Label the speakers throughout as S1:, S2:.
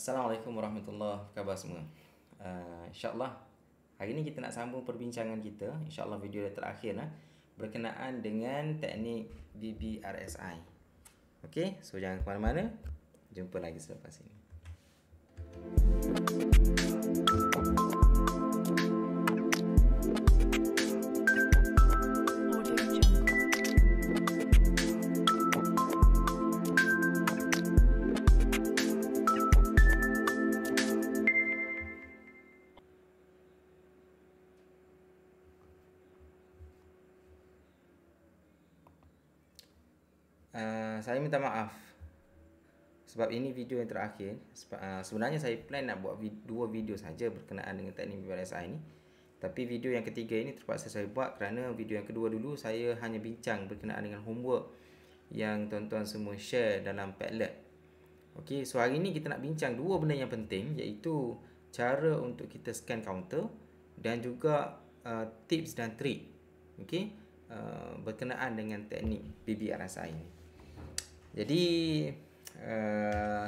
S1: Assalamualaikum warahmatullahi wabarakatuh semua. InsyaAllah hari ni kita nak sambung perbincangan kita. InsyaAllah video yang terakhir berkenaan dengan teknik BBRSI. Okey, so jangan ke mana-mana. Jumpa lagi selepas ini. Saya minta maaf sebab ini video yang terakhir. Sebenarnya saya plan nak buat dua video saja berkenaan dengan teknik BBRSI ini, tapi video yang ketiga ini terpaksa saya buat kerana video yang kedua dulu saya hanya bincang berkenaan dengan homework yang tuan-tuan semua share dalam Padlet. Okey, so hari ini kita nak bincang dua benda yang penting, iaitu cara untuk kita scan counter dan juga tips dan trik berkenaan dengan teknik BBRSI ini. Jadi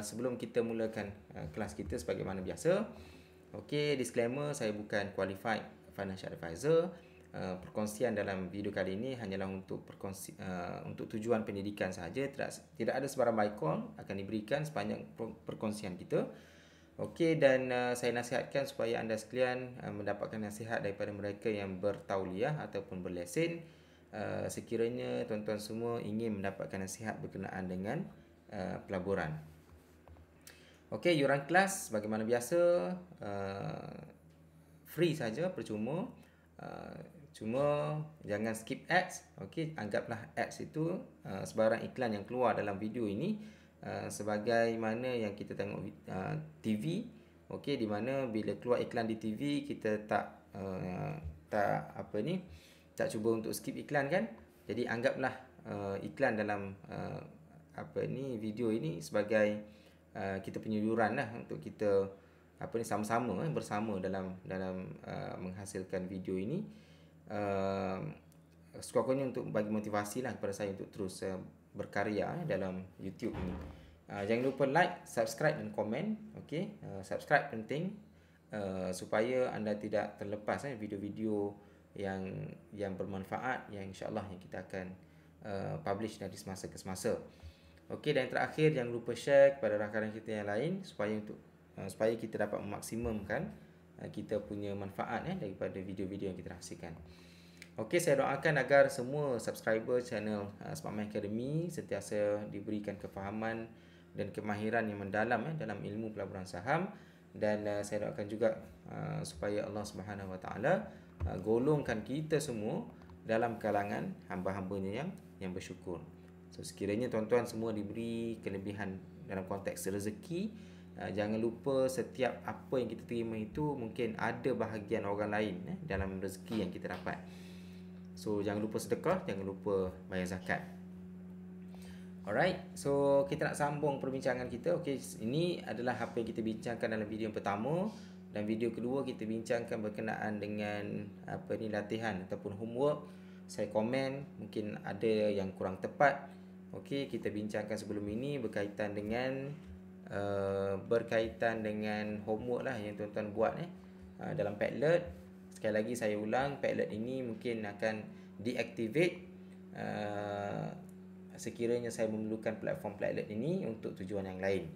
S1: sebelum kita mulakan kelas kita sebagaimana biasa, disclaimer, saya bukan qualified financial advisor. Perkongsian dalam video kali ini hanyalah untuk tujuan pendidikan sahaja. Tidak ada sebarang buy call akan diberikan sepanjang perkongsian kita. Dan saya nasihatkan supaya anda sekalian mendapatkan nasihat daripada mereka yang bertauliah ataupun berlesen. Sekiranya tuan-tuan semua ingin mendapatkan nasihat berkenaan dengan pelaburan. Yuran kelas bagaimana biasa, free saja, percuma. Cuma jangan skip ads. Anggaplah ads itu sebarang iklan yang keluar dalam video ini sebagaimana yang kita tengok TV. Di mana bila keluar iklan di TV kita tak cuba untuk skip iklan kan. Jadi anggaplah iklan dalam video ini sebagai kita punya yuran untuk kita sama-sama bersama dalam menghasilkan video ini. Sekurang-kurangnya untuk bagi motivasi kepada saya untuk terus berkarya dalam YouTube ini. Jangan lupa like, subscribe dan komen. Subscribe penting supaya anda tidak terlepas video-video yang bermanfaat yang insya-Allah yang kita akan publish dari semasa ke semasa. Dan terakhir, jangan lupa share kepada rakan-rakan kita yang lain supaya kita dapat memaksimumkan kita punya manfaat daripada video-video yang kita hasilkan. Saya doakan agar semua subscriber channel Smartman Academy sentiasa diberikan kefahaman dan kemahiran yang mendalam dalam ilmu pelaburan saham, dan saya doakan juga supaya Allah Subhanahu Wa Taala golongkan kita semua dalam kalangan hamba-hambanya yang bersyukur. So sekiranya tuan-tuan semua diberi kelebihan dalam konteks rezeki, jangan lupa setiap apa yang kita terima itu mungkin ada bahagian orang lain dalam rezeki yang kita dapat. So jangan lupa sedekah, jangan lupa bayar zakat. Alright, so kita nak sambung perbincangan kita. Ini adalah apa yang kita bincangkan dalam video yang pertama. Dan video kedua kita bincangkan berkenaan dengan latihan ataupun homework. Saya komen mungkin ada yang kurang tepat. Kita bincangkan sebelum ini berkaitan dengan homework yang tuan-tuan buat dalam Padlet. Sekali lagi saya ulang, Padlet ini mungkin akan deactivate sekiranya saya memerlukan platform Padlet ini untuk tujuan yang lain.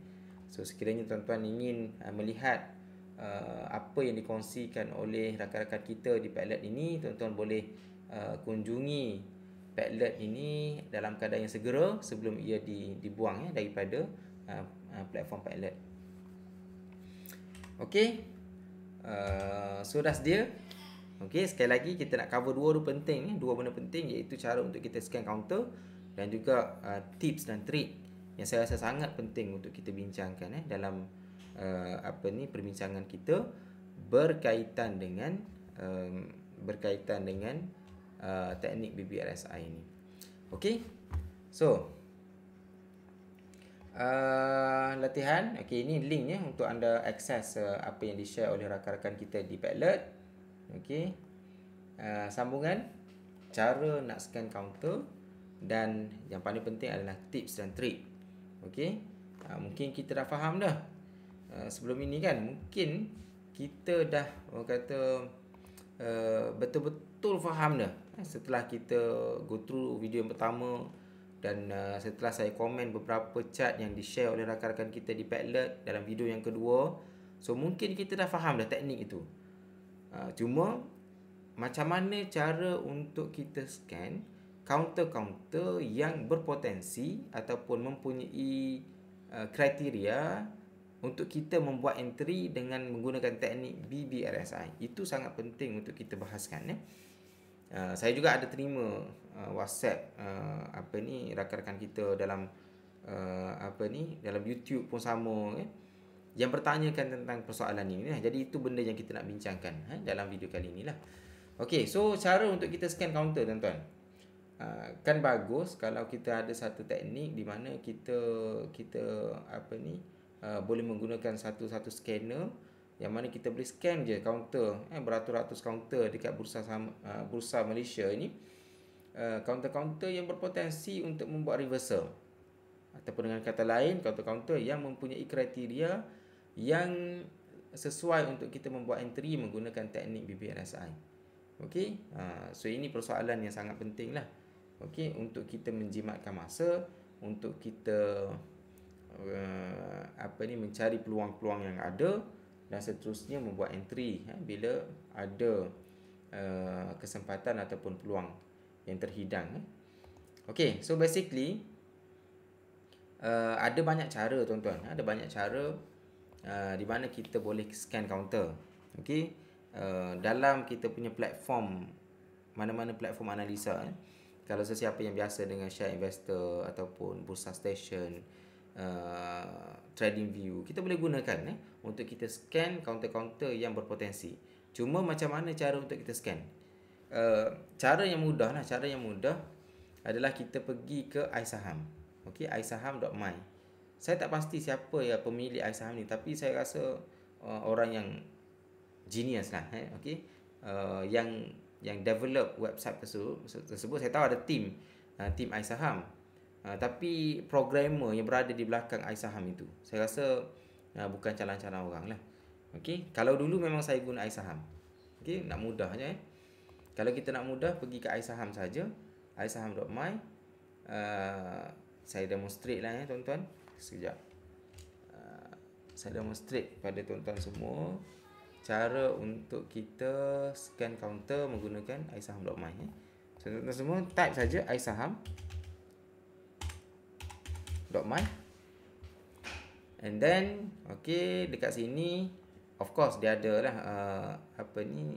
S1: So sekiranya tuan-tuan ingin melihat apa yang dikongsikan oleh rakan-rakan kita di Padlet ini, tuan-tuan boleh kunjungi Padlet ini dalam keadaan yang segera sebelum ia dibuang daripada platform Padlet. So dah sedia. Sekali lagi kita nak cover dua benda penting, iaitu cara untuk kita scan counter dan juga tips dan trik yang saya rasa sangat penting untuk kita bincangkan dalam perbincangan kita berkaitan dengan teknik BBRSI ini. So latihan. Ini linknya untuk anda akses apa yang di-share oleh rakan-rakan kita di Padlet. Sambungan cara nak scan counter dan yang paling penting adalah tips dan trik. Mungkin kita dah faham dah sebelum ini kan mungkin kita dah orang kata betul-betul faham dah. Setelah kita go through video yang pertama dan setelah saya komen beberapa chart yang di-share oleh rakan-rakan kita di Padlet dalam video yang kedua, so mungkin kita dah faham dah teknik itu. Cuma macam mana cara untuk kita scan counter-counter yang berpotensi ataupun mempunyai kriteria untuk kita membuat entry dengan menggunakan teknik BBRSI. Itu sangat penting untuk kita bahaskan, ya. Saya juga ada terima WhatsApp rakan-rakan kita dalam dalam YouTube pun sama, ya, yang bertanyakan tentang persoalan ini, ya. Jadi itu benda yang kita nak bincangkan dalam video kali inilah. Okey, so cara untuk kita scan counter, tuan-tuan. Kan bagus kalau kita ada satu teknik di mana kita boleh menggunakan satu scanner yang mana kita boleh scan je counter, beratus-ratus counter dekat bursa Malaysia ini, counter-counter yang berpotensi untuk membuat reversal, ataupun dengan kata lain counter-counter yang mempunyai kriteria yang sesuai untuk kita membuat entry menggunakan teknik BBRSI. Okey, so ini persoalan yang sangat penting lah. Okey, untuk kita menjimatkan masa, untuk kita mencari peluang-peluang yang ada dan seterusnya membuat entry bila ada kesempatan ataupun peluang yang terhidang. Okey, so basically ada banyak cara, tuan-tuan. Ada banyak cara di mana kita boleh scan counter. Okey, dalam kita punya platform, mana-mana platform analisa, kalau sesiapa yang biasa dengan Share Investor ataupun Bursa Station, TradingView, kita boleh gunakan untuk kita scan counter-counter yang berpotensi. Cuma macam mana cara untuk kita scan? Cara yang mudah adalah kita pergi ke iSaham. Okey, isaham.my. Saya tak pasti siapa ya pemilik iSaham ni, tapi saya rasa orang yang genius lah, okey, yang develop website tersebut. Saya tahu ada tim iSaham, tapi programmer yang berada di belakang iSaham itu saya rasa bukan calang-calang orang lah. Okey, kalau dulu memang saya guna iSaham. Okey, nak mudahnya, kalau kita nak mudah, pergi ke iSaham saja, isaham.my. Saya demonstrate lah, tuan-tuan. Sekejap. Saya demonstrate pada tuan-tuan semua cara untuk kita scan counter menggunakan isaham.my. So, tuan-tuan semua type saja isaham.my, and then okey, dekat sini of course dia ada lah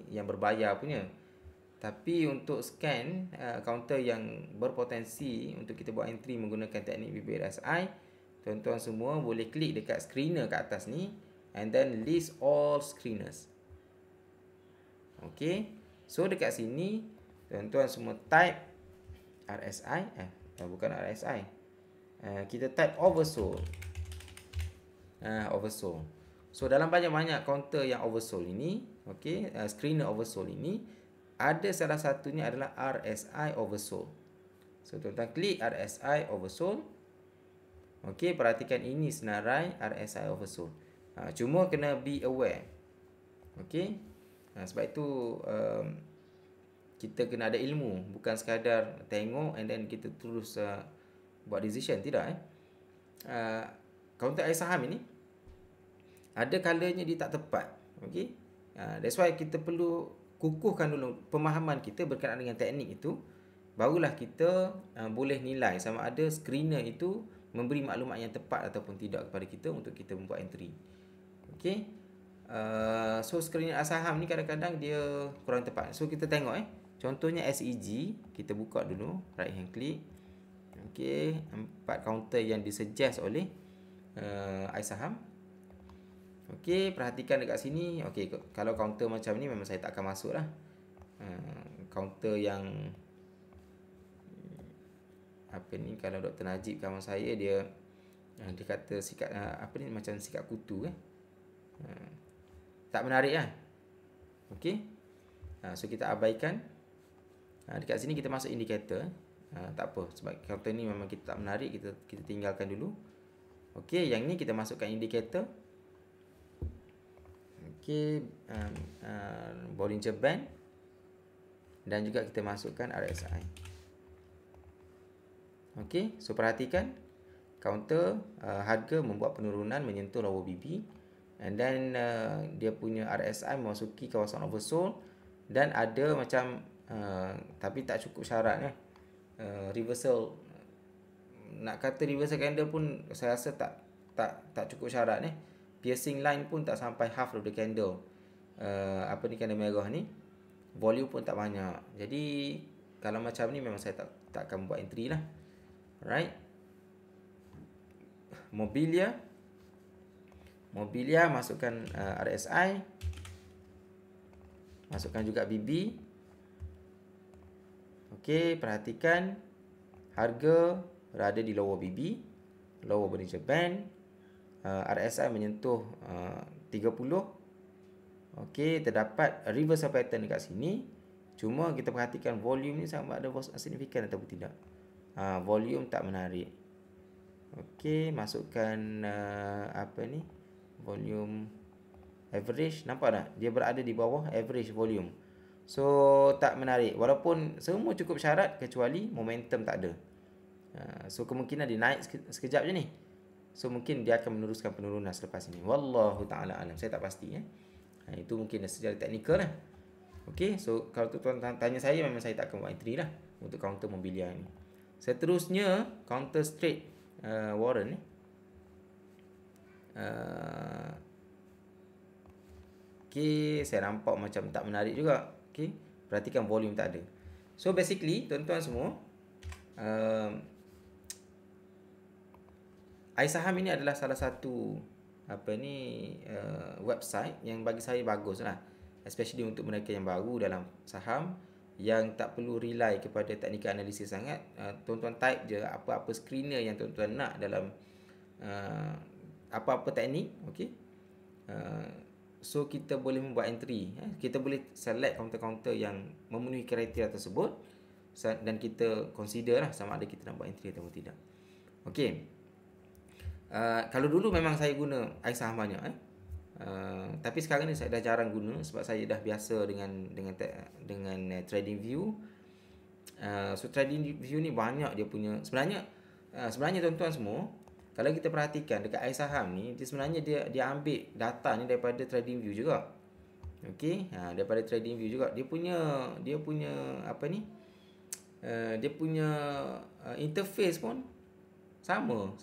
S1: yang berbayar punya. Tapi untuk scan counter yang berpotensi untuk kita buat entry menggunakan teknik BBRSI, tuan-tuan semua boleh klik dekat screener kat atas ni, and then list all screeners. Okey, so dekat sini tuan-tuan semua type RSI, bukan RSI, kita type oversold. Oversold. So dalam banyak-banyak counter yang oversold ini, okey, screener oversold ini, ada salah satunya adalah RSI oversold. So tuan-tuan klik RSI oversold. Okey, perhatikan ini senarai RSI oversold. Cuma kena be aware. Okey, sebab itu kita kena ada ilmu, bukan sekadar tengok and then kita terus buat decision, tidak. Counter iSaham ini ada kalanya dia tak tepat. Okey, that's why kita perlu kukuhkan dulu pemahaman kita berkenaan dengan teknik itu, barulah kita boleh nilai sama ada screener itu memberi maklumat yang tepat ataupun tidak kepada kita untuk kita membuat entry. Okey, so screener saham ni kadang-kadang dia kurang tepat. So kita tengok contohnya SEG, kita buka dulu, right hand click. Okey, 4 counter yang disuggest oleh iSaham. Okey, perhatikan dekat sini. Okey, kalau counter macam ni memang saya tak akan masuk lah. Counter yang kalau Dr. Najib kawan saya, dia kata sikat macam sikat kutu tak menarik lah. Okey, so kita abaikan. Dekat sini kita masuk indikator. Tak apa, sebab counter ni memang kita tak menarik, kita tinggalkan dulu. Okey, yang ni kita masukkan indikator. Okey, Bollinger Band, dan juga kita masukkan RSI. Okey, so perhatikan counter harga membuat penurunan menyentuh lower BB, and then dia punya RSI memasuki kawasan oversold, dan ada macam tapi tak cukup syarat reversal. Nak kata reversal candle pun saya rasa tak cukup syarat piercing line pun tak sampai half of the candle. Candle merah ni volume pun tak banyak. Jadi kalau macam ni memang saya tak akan buat entry lah. Alright. Mobilia masukkan RSI, masukkan juga BB. Okey, perhatikan harga berada di lower BB, lower Bollinger Band. RSI menyentuh 30. Okey, terdapat reversal pattern dekat sini. Cuma kita perhatikan volume ni sama ada signifikan ataupun tidak. Volume tak menarik. Okey, masukkan volume average. Nampak tak? Dia berada di bawah average volume. So tak menarik. Walaupun semua cukup syarat kecuali momentum tak ada. So kemungkinan dia naik sekejap je ni. So mungkin dia akan meneruskan penurunan selepas ini. Wallahu ta'ala alam. Saya tak pasti itu mungkin secara teknikal lah. Okey, so kalau tuan tanya saya, memang saya tak akan buat entry lah untuk counter Mobilia ni. Seterusnya counter straight Warren ni. Okey, saya nampak macam tak menarik juga. Okey, perhatikan volume tak ada. So basically tuan-tuan semua, iSaham ini adalah salah satu website yang bagi saya bagus lah, especially untuk mereka yang baru dalam saham, yang tak perlu rely kepada technical analysis sangat. Tuan-tuan type je apa-apa screener yang tuan-tuan nak dalam apa-apa teknik. Okey, so kita boleh membuat entry. Kita boleh select counter-counter yang memenuhi kriteria tersebut, dan kita consider lah sama ada kita nak buat entry atau tidak. Okey. Kalau dulu memang saya guna iSaham banyak tapi sekarang ni saya dah jarang guna sebab saya dah biasa dengan Trading View. So Trading View ni banyak dia punya sebenarnya tuan-tuan semua, kalau kita perhatikan dekat iSaham ni, dia sebenarnya dia ambil data ni daripada Trading View juga. Okey, daripada Trading View juga. Dia punya interface pun sama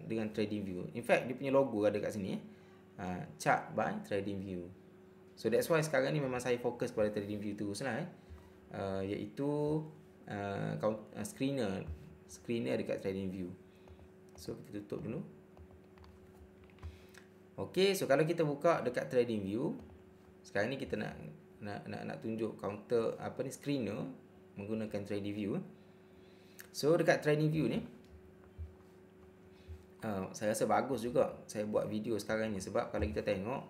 S1: dengan Trading View. In fact, dia punya logo ada kat sini chart by Trading View. So that's why sekarang ni memang saya fokus pada Trading View teruslah iaitu screener dekat Trading View. So kita tutup dulu. Okey, so kalau kita buka dekat Trading View, sekarang ni kita nak tunjuk counter screener menggunakan Trading View. So dekat Trading View ni saya rasa bagus juga saya buat video sekarang ni, sebab kalau kita tengok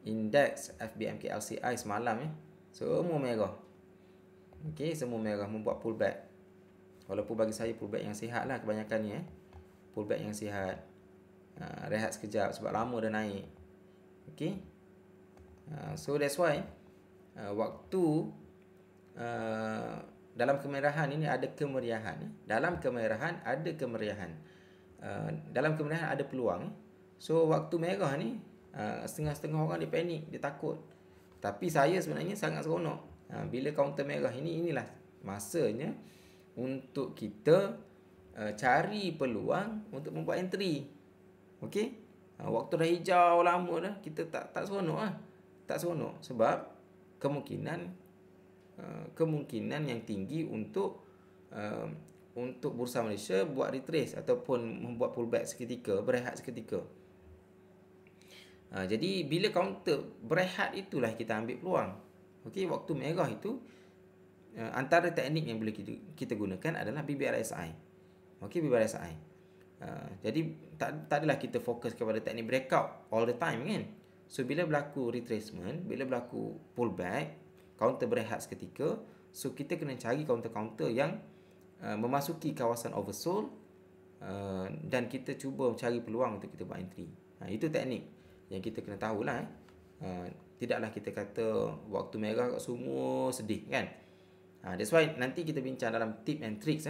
S1: indeks FBMK LCI semalam semua merah. Okey, semua merah, membuat pullback. Walaupun bagi saya pullback yang sihat lah kebanyakannya. Pullback yang sihat. Rehat sekejap sebab lama dah naik. Okey. So that's why waktu dalam kemerahan ini ada kemeriahan. Dalam kemerahan ada kemeriahan. Dalam kemerahan ada peluang. So waktu merah ni setengah-setengah orang dia panik, dia takut. Tapi saya sebenarnya sangat seronok. Bila counter merah inilah masanya untuk kita cari peluang untuk membuat entry. Okey? Waktu dah hijau lama dah, kita tak seronok lah. Tak seronok sebab kemungkinan yang tinggi untuk Bursa Malaysia buat retrace ataupun membuat pullback seketika, berehat seketika. Jadi bila counter berehat itulah kita ambil peluang. Okey, waktu merah itu antara teknik yang boleh kita gunakan adalah BBRSI. Okey, BBRSI. Jadi tak adalah kita fokus kepada teknik breakout all the time kan. So bila berlaku retracement, bila berlaku pullback, counter berehat seketika, so kita kena cari counter-counter yang memasuki kawasan oversold dan kita cuba cari peluang untuk kita buat entry. Itu teknik yang kita kena tahulah. Tidaklah kita kata waktu merah semua sedih kan. That's why nanti kita bincang dalam tip and tricks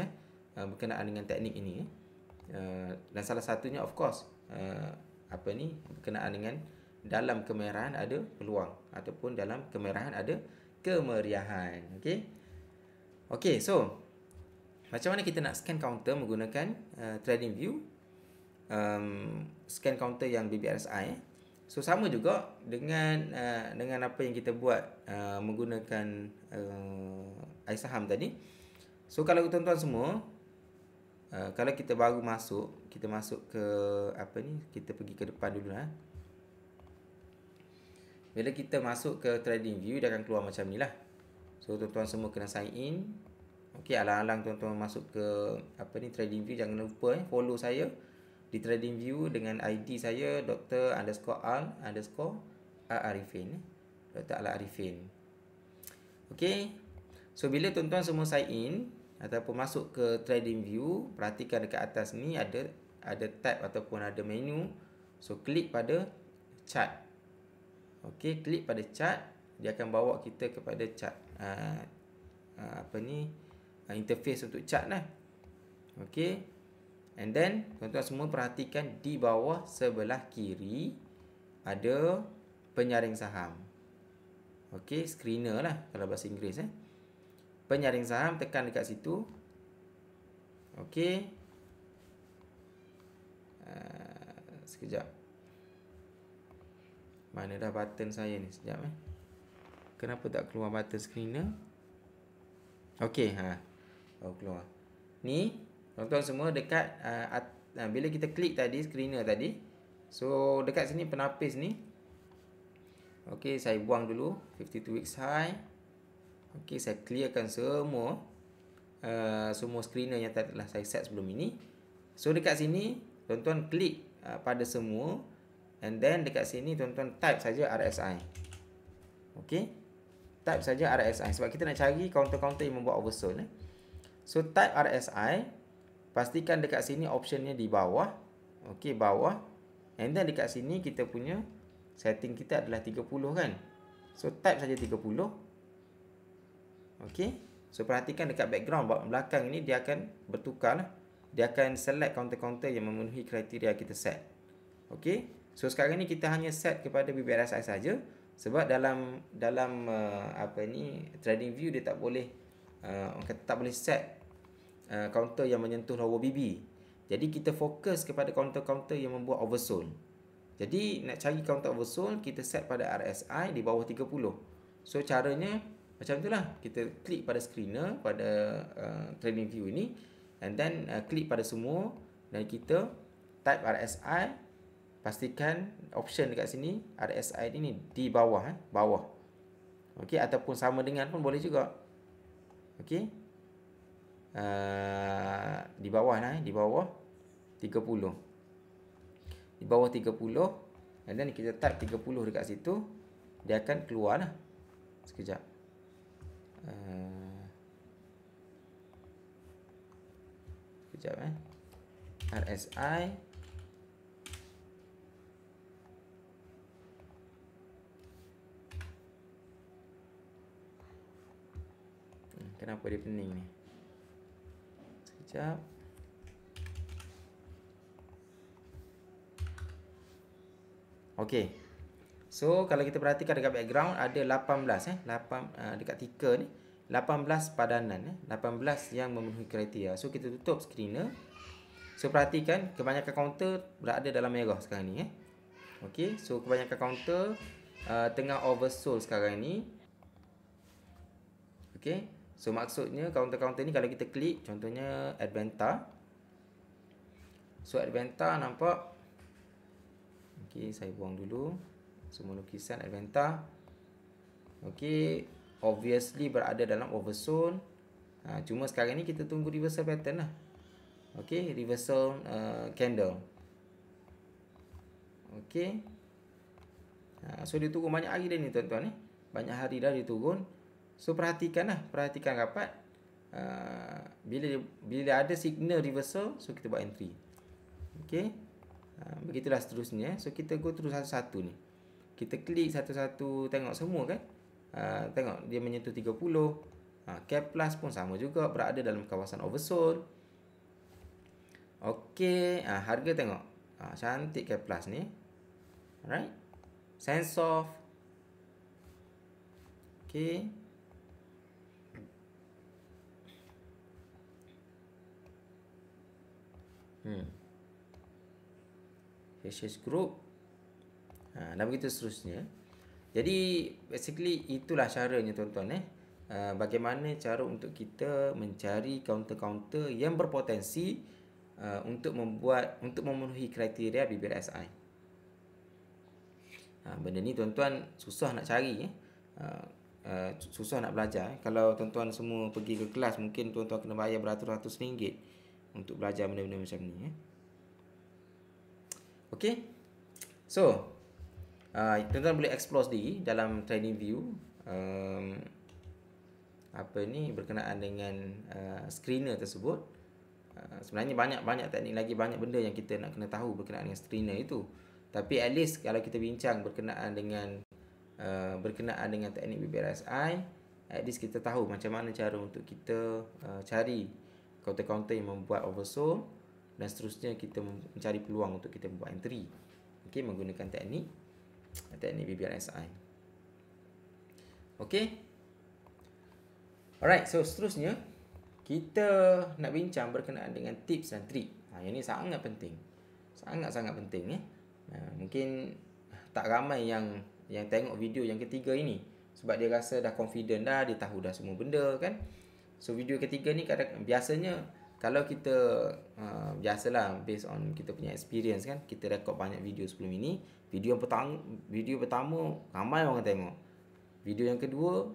S1: berkenaan dengan teknik ini. Dan salah satunya of course berkenaan dengan dalam kemerahan ada peluang ataupun dalam kemerahan ada kemeriahan. Okay, so macam mana kita nak scan counter menggunakan TradingView, scan counter yang BBRSI. So sama juga dengan apa yang kita buat menggunakan iSaham tadi. So kalau tuan-tuan semua, kalau kita baru masuk, kita masuk ke kita pergi ke depan dulu lah. Bila kita masuk ke TradingView, dia akan keluar macam ni lah. So tuan-tuan semua kena sign in. Okey, alang-alang tuan-tuan masuk ke TradingView, jangan lupa follow saya di TradingView dengan ID saya Dr.Al_Arifin. Dr. Al_Arifin. Okey. So bila tuan-tuan semua sign in ataupun masuk ke TradingView, perhatikan dekat atas ni ada tab ataupun ada menu. So klik pada chart. Okey, klik pada chart, dia akan bawa kita kepada chart. Interface untuk chart lah. Okey. And then tuan-tuan semua perhatikan di bawah sebelah kiri ada penyaring saham. Okey, screener lah kalau bahasa Inggeris. Penyaring saham, tekan dekat situ. Okey. Sekejap. Mana dah button saya ni? Sekejap Kenapa tak keluar button screener? Okey, baru keluar. Ni tuan-tuan semua dekat bila kita klik tadi screener tadi. So dekat sini penapis ni. Okey, saya buang dulu 52 weeks high. Okey, saya clearkan semua screener yang telah saya set sebelum ini. So dekat sini tuan-tuan klik pada semua, and then dekat sini tuan-tuan type saja RSI. Okey, type saja RSI sebab kita nak cari counter-counter yang membuat oversold. So type RSI, pastikan dekat sini optionnya di bawah. Okey, bawah. And then dekat sini kita punya setting kita adalah 30 kan. So type saja 30. Okey. So perhatikan dekat background belakang ini dia akan bertukar lah. Dia akan select counter-counter yang memenuhi kriteria kita set. Okey. So sekarang ni kita hanya set kepada BBRSI saja sebab dalam TradingView dia tak boleh set counter yang menyentuh lower BB. Jadi kita fokus kepada counter-counter yang membuat oversold. Jadi nak cari counter oversold, kita set pada RSI di bawah 30. So caranya macam itulah. Kita klik pada screener pada TradingView ini, and then klik pada semua dan kita type RSI. Pastikan option dekat sini RSI ini di bawah bawah. Okey, ataupun sama dengan pun boleh juga. Okey. Di bawah di bawah 30. Di bawah 30, and then kita type 30 dekat situ, dia akan keluar lah. Sekejap. RSI kenapa dia pening ni? Sekejap. Okey. So kalau kita perhatikan dekat background ada 18 dekat ticker ni 18 padanan 18 yang memenuhi kriteria. So kita tutup screener. So perhatikan kebanyakan counter berada dalam merah sekarang ni Okey, so kebanyakan counter tengah oversold sekarang ni. Okey. So maksudnya counter-counter ni kalau kita klik, contohnya Advanta. So Advanta nampak. Okey, saya buang dulu semua lukisan Advanta. Okey, obviously berada dalam oversold. Cuma sekarang ni kita tunggu reversal pattern lah. Okey, reversal candle. Okey. So dia turun banyak hari dah ni tuan-tuan Banyak hari dah dia turun. So perhatikan rapat. bila ada signal reversal, so kita buat entry. Okey. Begitulah seterusnya. So kita go through satu-satu ni. Kita klik satu-satu, tengok semua kan. Tengok dia menyentuh 30. Cap plus pun sama juga, berada dalam kawasan oversold. Okey, harga tengok. Cantik cap plus ni. Alright. Sense of. Okey. Facial group. Dan begitu seterusnya. Jadi basically itulah caranya tuan-tuan bagaimana cara untuk kita mencari counter-counter yang berpotensi untuk memenuhi kriteria BBRSI. Benda ni tuan-tuan susah nak cari susah nak belajar. Kalau tuan-tuan semua pergi ke kelas, mungkin tuan-tuan kena bayar beratus-ratus ringgit untuk belajar benda-benda macam ni. Okay. So tuan-tuan boleh explore sendiri dalam training view berkenaan dengan screener tersebut. Sebenarnya banyak teknik lagi, banyak benda yang kita nak kena tahu berkenaan dengan screener itu. Tapi at least kalau kita bincang berkenaan dengan teknik BBRSI, at least kita tahu macam mana cara untuk kita cari counter-counter yang membuat oversold, dan seterusnya kita mencari peluang untuk kita membuat entry. Okey, menggunakan teknik BBRSI. Okey. Alright, so seterusnya kita nak bincang berkenaan dengan tips dan trik. Yang ni sangat penting. Sangat-sangat penting mungkin tak ramai yang tengok video yang ketiga ini, sebab dia rasa dah confident dah, dia tahu dah semua benda kan. So video ketiga ni biasanya kalau kita biasalah based on kita punya experience kan, kita rekod banyak video sebelum ini. Video pertama ramai orang tengok. Video yang kedua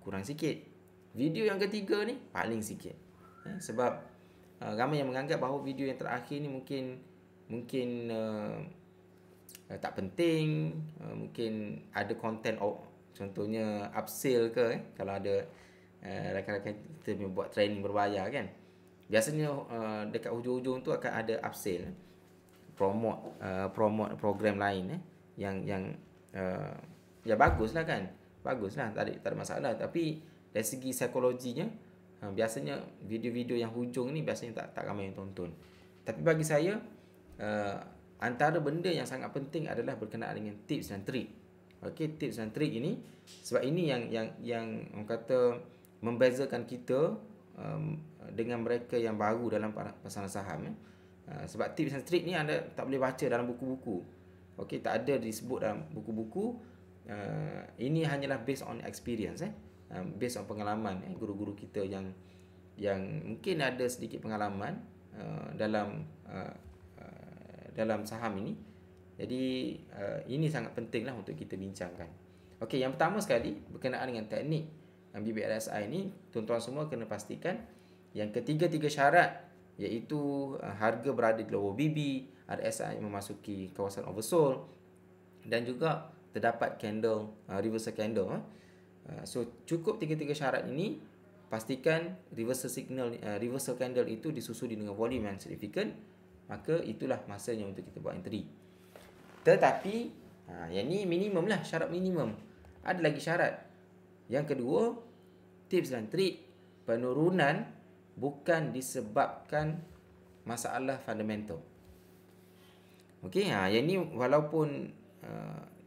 S1: kurang sikit. Video yang ketiga ni paling sikit. Sebab ramai yang menganggap bahawa video yang terakhir ni mungkin tak penting, mungkin ada content contohnya upsell ke kalau ada rakan-rakan kita buat training berbayar kan. Biasanya dekat hujung-hujung tu akan ada upsell, promote program lain yang ya baguslah kan. Baguslah, tak ada masalah. Tapi dari segi psikologinya, biasanya video-video yang hujung ni biasanya tak ramai yang tonton. Tapi bagi saya antara benda yang sangat penting adalah berkenaan dengan tips dan trik. Okey, tips dan trik ini, sebab ini yang orang kata membezakan kita dengan mereka yang baru dalam pasaran saham. Sebab tips dan trik ni anda tak boleh baca dalam buku-buku. Okey, tak ada disebut dalam buku-buku. Ini hanyalah based on experience, based on pengalaman guru-guru kita yang mungkin ada sedikit pengalaman dalam saham ini. Jadi ini sangat pentinglah untuk kita bincangkan. Okey, yang pertama sekali berkenaan dengan teknik BBRSI ini, tuan-tuan semua kena pastikan yang ketiga-tiga syarat, iaitu harga berada di lower BB, RSI memasuki kawasan oversold, dan juga terdapat candle reversal candle. So cukup tiga-tiga syarat ini, pastikan reversal candle itu disusuli dengan volume yang signifikan, maka itulah masanya untuk kita buat entry. Tetapi yang ni minimum lah, syarat minimum. Ada lagi syarat. Yang kedua, tips dan trik penurunan bukan disebabkan masalah fundamental. Okey, yang ni walaupun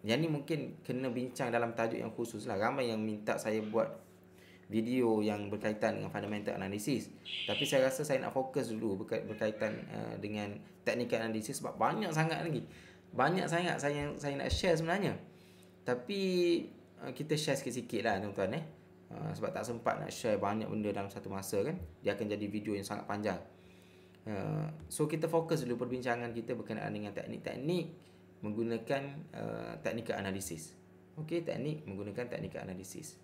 S1: yang ni mungkin kena bincang dalam tajuk yang khusus lah. Ramai yang minta saya buat video yang berkaitan dengan fundamental analysis. Tapi saya rasa saya nak fokus dulu berkaitan dengan technical analysis, sebab banyak sangat lagi. Banyak sangat saya nak share sebenarnya. Tapi kita share sikit-sikit lah tuan-tuan sebab tak sempat nak share banyak benda dalam satu masa kan. Dia akan jadi video yang sangat panjang. So kita fokus dulu perbincangan kita berkenaan dengan teknik-teknik menggunakan technical analysis. Okey, teknik menggunakan technical analysis.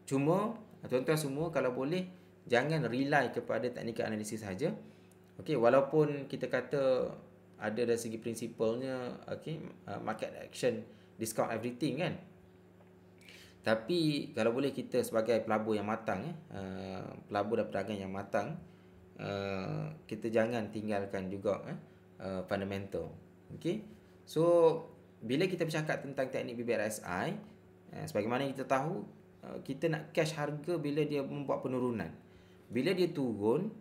S1: Cuma tuan-tuan semua kalau boleh jangan rely kepada technical analysis saja. Okey, walaupun kita kata ada dari segi prinsipalnya, okey, market action discount everything kan. Tapi kalau boleh kita sebagai pelabur yang matang, pelabur dan pedagang yang matang, kita jangan tinggalkan juga fundamental. Okey. So bila kita bercakap tentang teknik BBRSI, sebagaimana kita tahu, kita nak cash harga bila dia membuat penurunan. Bila dia turun,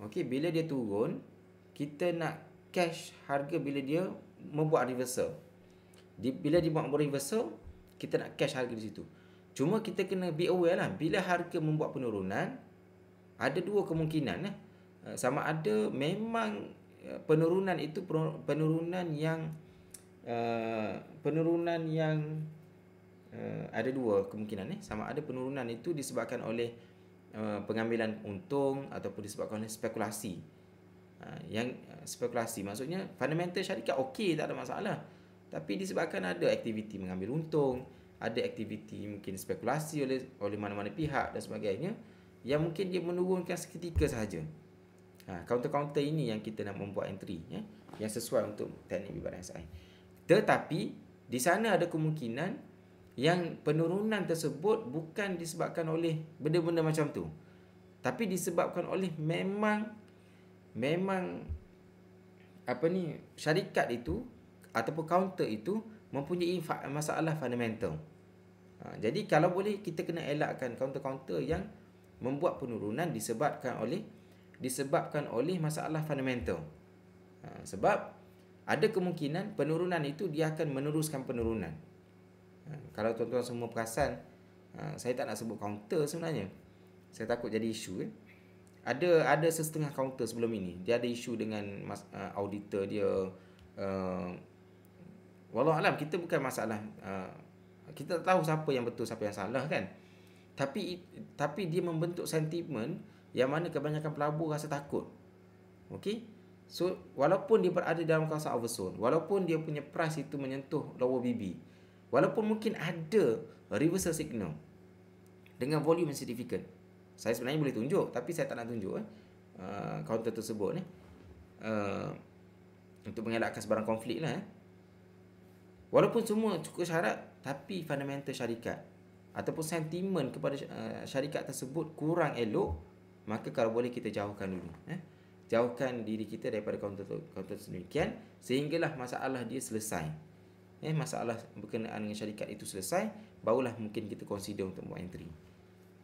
S1: bila dia turun, kita nak cash harga bila dia membuat reversal. Bila dia buat reversal, kita nak cash harga di situ. Cuma kita kena be aware lah, bila harga membuat penurunan, ada dua kemungkinan. Sama ada memang penurunan itu penurunan yang ada dua kemungkinan. Sama ada penurunan itu disebabkan oleh pengambilan untung ataupun disebabkan oleh spekulasi. Yang spekulasi maksudnya fundamental syarikat okey, tak ada masalah. Tapi disebabkan ada aktiviti mengambil untung, ada aktiviti mungkin spekulasi oleh mana-mana pihak dan sebagainya, yang mungkin dia menurunkan seketika sahaja. Counter-counter ini yang kita nak membuat entry, yang sesuai untuk teknik BBRSI. Tetapi di sana ada kemungkinan yang penurunan tersebut bukan disebabkan oleh benda-benda macam tu, tapi disebabkan oleh memang syarikat itu ataupun counter itu mempunyai masalah fundamental. Jadi kalau boleh kita kena elakkan counter-counter yang membuat penurunan disebabkan oleh masalah fundamental. Sebab ada kemungkinan penurunan itu dia akan meneruskan penurunan. Kalau tuan-tuan semua perasan, saya tak nak sebut counter sebenarnya. Saya takut jadi isu. Ada setengah counter sebelum ini. Dia ada isu dengan auditor dia. Wallahualam, kita bukan masalah. Kita tahu siapa yang betul, siapa yang salah kan. Tapi dia membentuk sentimen yang mana kebanyakan pelabur rasa takut. Okey. So walaupun dia berada dalam kawasan oversold, walaupun dia punya price itu menyentuh lower BB, walaupun mungkin ada reversal signal dengan volume yang signifikan. Saya sebenarnya boleh tunjuk, tapi saya tak nak tunjuk counter tersebut untuk mengelakkan sebarang konflik lah. Walaupun semua cukup syarat, tapi fundamental syarikat ataupun sentimen kepada syarikat tersebut kurang elok, maka kalau boleh kita jauhkan dulu. Jauhkan diri kita daripada counter sedemikian sehinggalah masalah dia selesai. Masalah berkenaan dengan syarikat itu selesai, barulah mungkin kita consider untuk buat entry.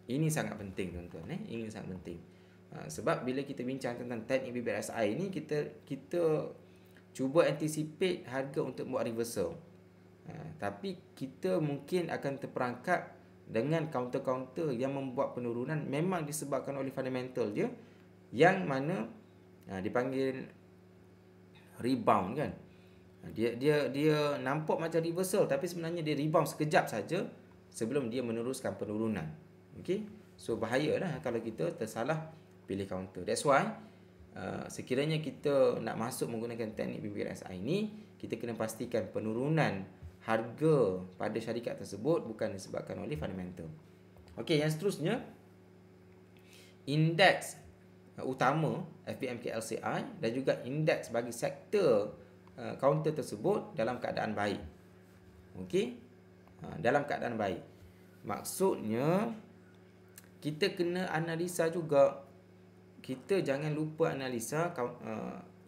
S1: Ini sangat penting tuan-tuan. Ini sangat penting. Sebab bila kita bincang tentang teknik BBRSI ini, kita cuba anticipate harga untuk buat reversal. Tapi kita mungkin akan terperangkap dengan counter-counter yang membuat penurunan memang disebabkan oleh fundamental dia, yang mana dipanggil rebound kan. Dia nampak macam reversal, tapi sebenarnya dia rebound sekejap saja sebelum dia meneruskan penurunan. Okey. So bahayalah kalau kita tersalah pilih counter. That's why sekiranya kita nak masuk menggunakan teknik BBRSI ini, kita kena pastikan penurunan harga pada syarikat tersebut bukan disebabkan oleh fundamental. Okey, yang seterusnya, indeks utama FBMK LCI dan juga indeks bagi sektor counter tersebut dalam keadaan baik. Okey, dalam keadaan baik. Maksudnya kita kena analisa juga. Kita jangan lupa analisa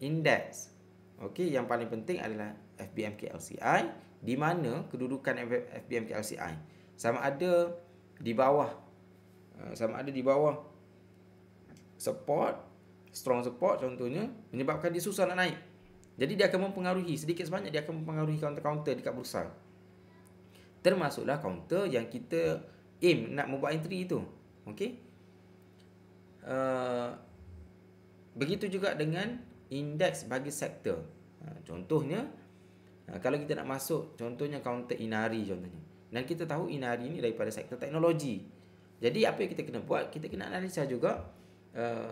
S1: indeks. Okey, yang paling penting adalah FBMK LCI, di mana kedudukan FBMK LCI sama ada di bawah support, strong support contohnya, menyebabkan dia susah nak naik. Jadi dia akan mempengaruhi, sedikit sebanyak dia akan mempengaruhi counter-counter dekat bursa. Termasuklah counter yang kita aim nak membuat entry itu. Okey. Begitu juga dengan indeks bagi sektor. Contohnya, kalau kita nak masuk contohnya counter Inari contohnya. Dan kita tahu Inari ini daripada sektor teknologi. Jadi apa yang kita kena buat? Kita kena analisa juga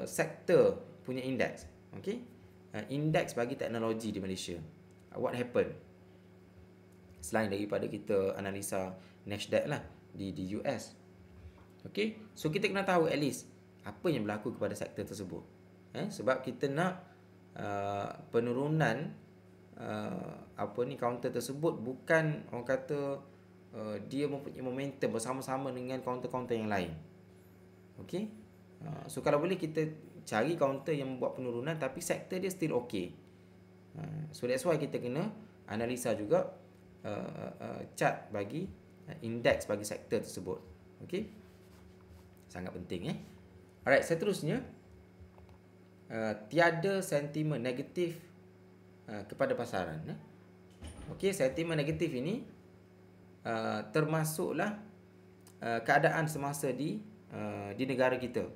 S1: sektor punya indeks. Okey. Indeks bagi teknologi di Malaysia. What happened? Selain daripada kita analisa Nasdaq lah di US. Okey. So kita kena tahu at least apa yang berlaku kepada sektor tersebut. Sebab kita nak penurunan counter tersebut bukan orang kata dia mempunyai momentum bersama-sama dengan counter-counter yang lain. Okey. So kalau boleh kita cari counter yang membuat penurunan tapi sektor dia still okay. So that's why kita kena analisa juga chart bagi indeks bagi sektor tersebut. Okey. Sangat penting Alright, seterusnya tiada sentimen negatif kepada pasaran. Okey, sentimen negatif ini termasuklah keadaan semasa di negara kita.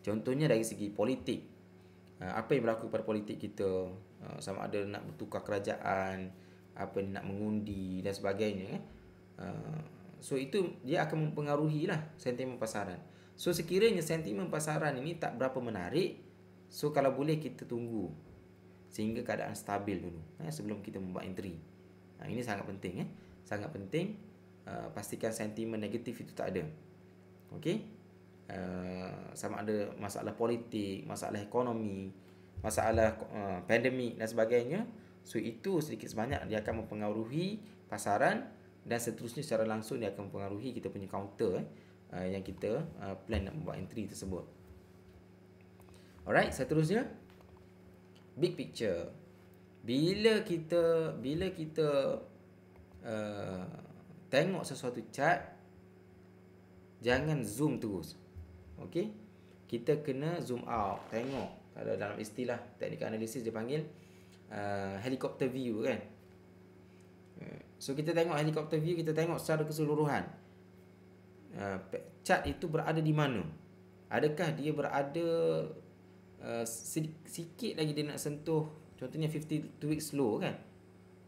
S1: Contohnya dari segi politik, apa yang berlaku pada politik kita, sama ada nak bertukar kerajaan, apa nak mengundi dan sebagainya. So itu dia akan mempengaruhi lah sentimen pasaran. So sekiranya sentimen pasaran ini tak berapa menarik, so kalau boleh kita tunggu sehingga keadaan stabil dulu sebelum kita membuat entry. Ini sangat penting sangat penting. Pastikan sentimen negatif itu tak ada. Okey. Sama ada masalah politik, masalah ekonomi, masalah pandemik dan sebagainya. So itu sedikit sebanyak dia akan mempengaruhi pasaran dan seterusnya secara langsung dia akan mempengaruhi kita punya counter yang kita plan nak membuat entry tersebut. Alright, seterusnya big picture. Bila kita tengok sesuatu chart, jangan zoom terus. Okey? Kita kena zoom out, tengok. Kalau dalam istilah teknik analisis dia panggil helicopter view kan. So kita tengok helicopter view, kita tengok secara keseluruhan. Chart itu berada di mana? Adakah dia berada sikit lagi dia nak sentuh contohnya 52 weeks low kan?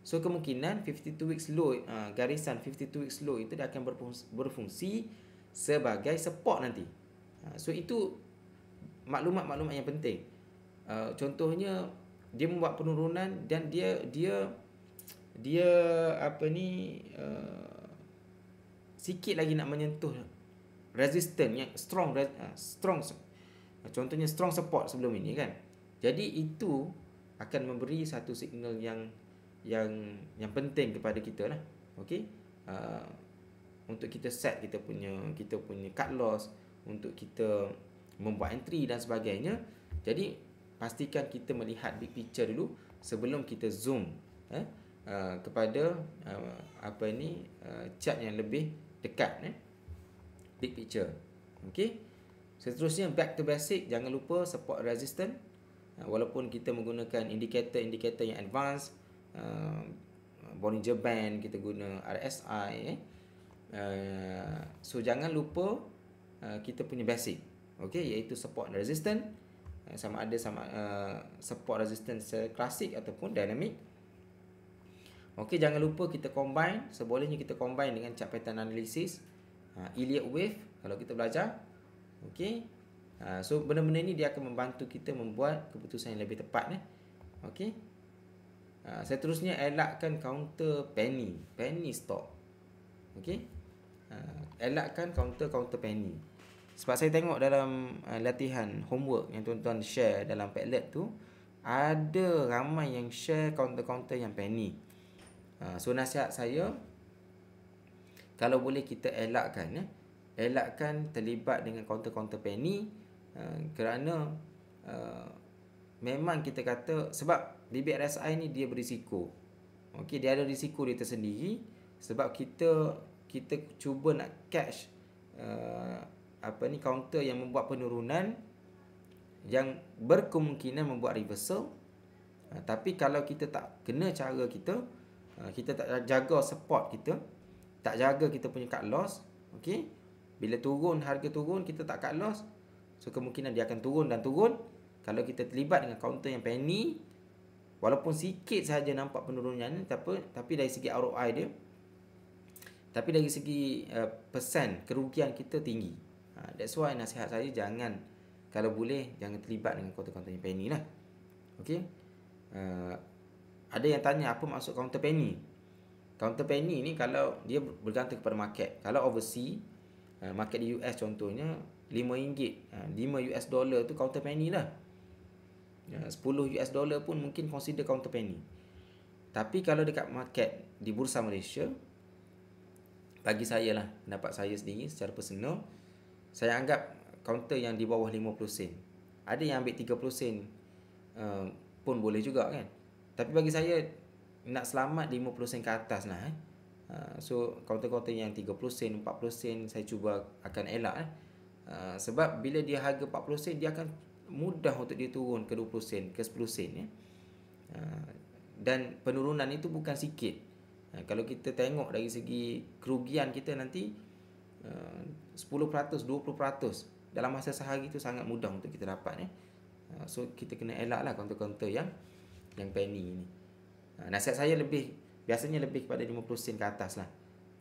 S1: So kemungkinan 52 weeks low, garisan 52 weeks low itu dia akan berfungsi sebagai support nanti. So itu maklumat-maklumat yang penting. Contohnya dia membuat penurunan dan dia sikit lagi nak menyentuh resistance yang strong. Contohnya strong support sebelum ini kan. Jadi itu akan memberi satu signal yang penting kepada kita lah. Okey. Untuk kita set kita punya cut loss, untuk kita membuat entry dan sebagainya. Jadi pastikan kita melihat big picture dulu sebelum kita zoom kepada chart yang lebih dekat big picture. Okey. Seterusnya back to basic, jangan lupa support resistance. Walaupun kita menggunakan indikator yang advance, Bollinger Band, kita guna RSI so jangan lupa kita punya basic, okey, iaitu support and resistance, sama ada support resistance klasik ataupun dynamic. Okey, jangan lupa kita combine, sebolehnya kita combine dengan chart pattern analysis, Elliott wave kalau kita belajar. Okey. So benda-benda ni dia akan membantu kita membuat keputusan yang lebih tepat Okey. Seterusnya elakkan counter penny stock. Okey. Elakkan counter penny. Sebab saya tengok dalam latihan homework yang tuan-tuan share dalam Padlet tu, ada ramai yang share counter yang penny. So nasihat saya, kalau boleh kita elakkan terlibat dengan counter penny, kerana memang kita kata sebab bibit RSI ni dia berisiko. Okey, dia ada risiko dia tersendiri sebab kita cuba nak catch counter yang membuat penurunan yang berkemungkinan membuat reversal. Tapi kalau kita tak kena cara kita tak jaga support kita, tak jaga kita punya cut loss, okey, bila harga turun kita tak cut loss, so kemungkinan dia akan turun. Kalau kita terlibat dengan counter yang penny, walaupun sikit sahaja nampak penurunan, tapi dari segi ROI dia, tapi dari segi persen kerugian kita tinggi. That's why nasihat saya, kalau boleh jangan terlibat dengan counter yang penny lah. Okey. Ada yang tanya apa maksud counter penny. Counter penny ni kalau dia bergantung kepada market. Kalau overseas, market di US contohnya RM5, $5 tu counter penny lah. $10 pun mungkin consider counter penny. Tapi kalau dekat market di Bursa Malaysia, bagi saya lah, pendapat saya sendiri secara personal, saya anggap counter yang di bawah 50 sen. Ada yang ambil 30 sen pun boleh juga kan. Tapi bagi saya nak selamat 50 sen ke atas lah. So counter-counter yang 30 sen, 40 sen saya cuba akan elak. Sebab bila dia harga 40 sen, dia akan mudah untuk dia turun ke 20 sen, ke 10 sen. Dan penurunan itu bukan sikit. Kalau kita tengok dari segi kerugian kita nanti 10%, 20% dalam masa sehari itu sangat mudah untuk kita dapat. So kita kena elak lah counter-counter yang penny ni. Nasihat saya biasanya lebih kepada 50 sen ke atas lah.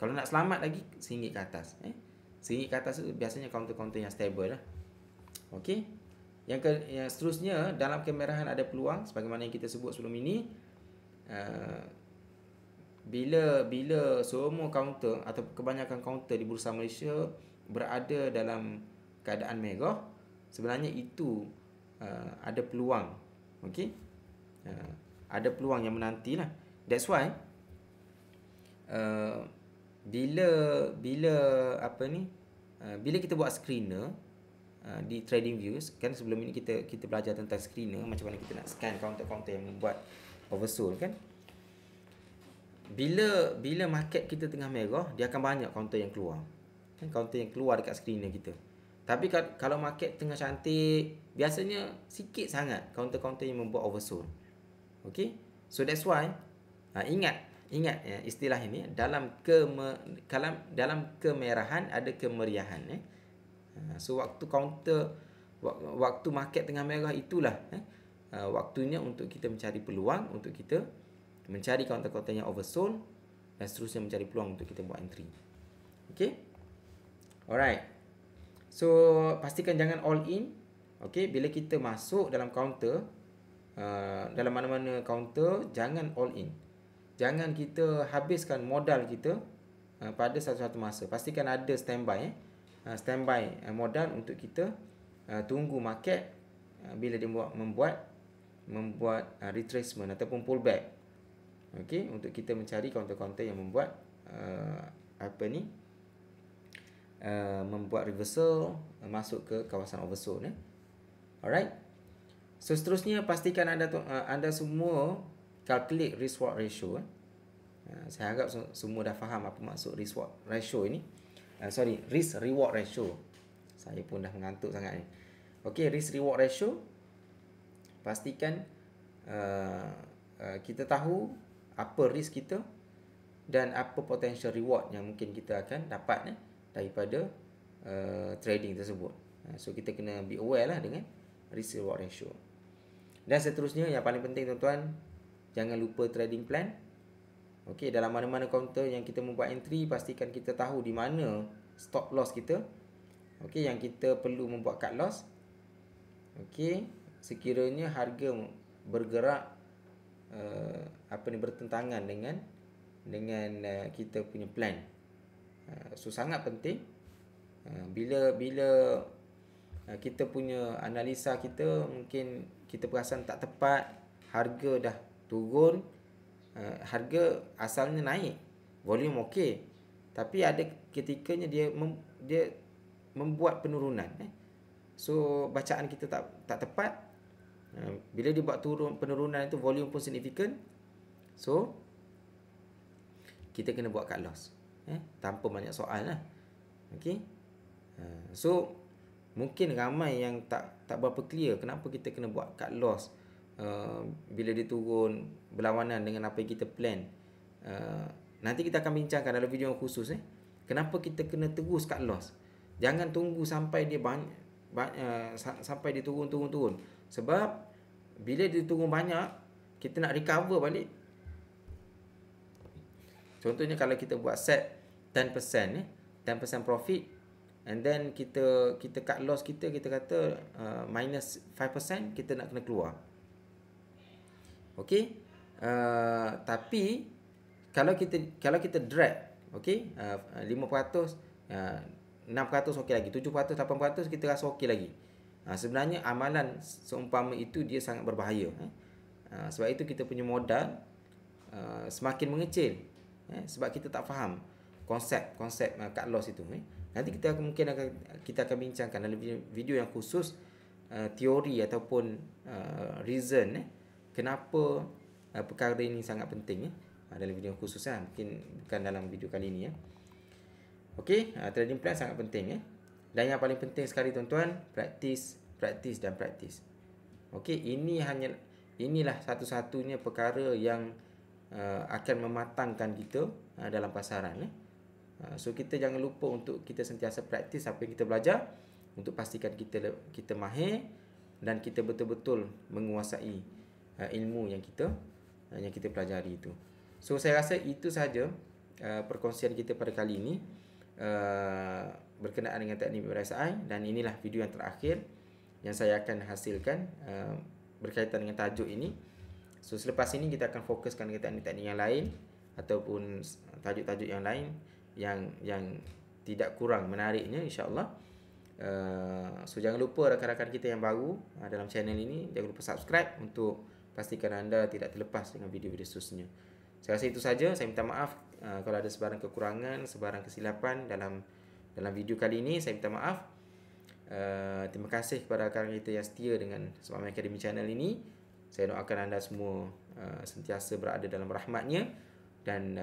S1: Kalau nak selamat lagi, RM1 ke atas. RM1 ke atas tu biasanya counter-counter yang stable lah. Okey. Yang seterusnya, dalam kemerahan ada peluang sebagaimana yang kita sebut sebelum ini. Bila semua counter atau kebanyakan counter di Bursa Malaysia berada dalam keadaan merah, sebenarnya itu ada peluang. Okey. Ada peluang yang menantilah. That's why bila kita buat screener di TradingView, kan sebelum ini kita belajar tentang screener, macam mana kita nak scan counter-counter yang membuat oversold kan. Bila market kita tengah merah, dia akan banyak counter yang keluar. Counter yang keluar dekat screener kita. Tapi kalau market tengah cantik, biasanya sikit sangat counter-counter yang membuat oversold. Okay. So that's why ingat ya, istilah ini, dalam kemerahan ada kemeriahan. So waktu market tengah merah itulah waktunya untuk kita mencari peluang, untuk kita mencari counter-counter yang oversold, dan seterusnya mencari peluang untuk kita buat entry. Okay. Alright. So pastikan jangan all in. Okay. Bila kita masuk dalam counter, dalam mana-mana counter, jangan all in. Jangan kita habiskan modal kita pada satu-satu masa. Pastikan ada standby. Standby modal untuk kita tunggu market bila dia membuat retracement ataupun pullback. Okey, untuk kita mencari counter-counter yang membuat membuat reversal masuk ke kawasan oversold. Alright. So seterusnya, pastikan anda semua calculate risk reward ratio. Saya harap semua dah faham apa maksud risk reward ratio ini. Risk reward ratio. Saya pun dah mengantuk sangat ni. Okey, risk reward ratio. Pastikan kita tahu apa risk kita dan apa potential reward yang mungkin kita akan dapat daripada trading tersebut. So kita kena be aware lah dengan risk reward ratio. Dan seterusnya, yang paling penting tuan-tuan, jangan lupa trading plan. Okey, dalam mana-mana counter yang kita membuat entry, pastikan kita tahu di mana stop loss kita. Okey, yang kita perlu membuat cut loss. Okey, sekiranya harga bergerak bertentangan dengan kita punya plan. So sangat penting bila kita punya analisa kita mungkin kita perasan tak tepat, harga dah turun, harga asalnya naik, volume okey, tapi ada ketikanya dia membuat penurunan. So bacaan kita tak tepat. Bila dia buat penurunan itu, volume pun signifikan. So kita kena buat cut loss tanpa banyak soal lah. Okay. So mungkin ramai yang tak berapa clear kenapa kita kena buat cut loss bila dia turun berlawanan dengan apa yang kita plan. Nanti kita akan bincangkan dalam video yang khusus kenapa kita kena terus cut loss. Jangan tunggu sampai dia sampai dia turun. Sebab bila dia turun banyak, kita nak recover balik. Contohnya kalau kita buat set 10% 10% profit, and then kita cut loss kita kata minus 5%, kita nak kena keluar. Okey. Tapi kalau kita drag, okey, 5%, 6% okey lagi, 7%, 8% kita rasa okey lagi. Sebenarnya amalan seumpama itu dia sangat berbahaya. Sebab itu kita punya modal semakin mengecil. Sebab kita tak faham konsep cut loss itu. Nanti kita akan bincangkan dalam video yang khusus teori ataupun reason kenapa perkara ini sangat penting dalam video yang khusus mungkin bukan dalam video kali ini Okey, trading plan sangat penting dan yang paling penting sekali tuan-tuan, praktis dan praktis. Okey, inilah satu-satunya perkara yang akan mematangkan kita dalam pasaran. So kita jangan lupa untuk kita sentiasa praktis apa yang kita belajar untuk pastikan kita mahir dan kita betul-betul menguasai ilmu yang kita pelajari itu. So saya rasa itu sahaja perkongsian kita pada kali ini berkenaan dengan teknik RSI, dan inilah video yang terakhir yang saya akan hasilkan berkaitan dengan tajuk ini. So selepas ini kita akan fokuskan dengan teknik-teknik yang lain ataupun tajuk-tajuk yang lain yang tidak kurang menariknya, insya-Allah. So jangan lupa rakan-rakan kita yang baru dalam channel ini, jangan lupa subscribe untuk pastikan anda tidak terlepas dengan video-video seterusnya. Saya rasa itu saja. Saya minta maaf kalau ada sebarang kekurangan, sebarang kesilapan dalam video kali ini. Saya minta maaf. Terima kasih kepada rakan kita yang setia dengan Smart Money Academy channel ini. Saya doakan anda semua sentiasa berada dalam rahmatnya dan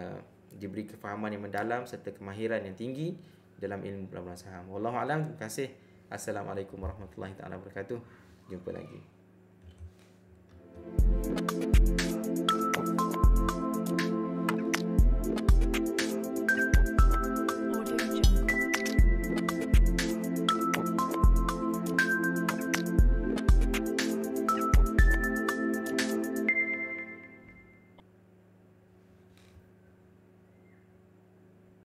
S1: diberi kefahaman yang mendalam serta kemahiran yang tinggi dalam ilmu pelaburan saham. Wallahu a'lam. Terima kasih. Assalamualaikum warahmatullahi taala wabarakatuh. Jumpa lagi.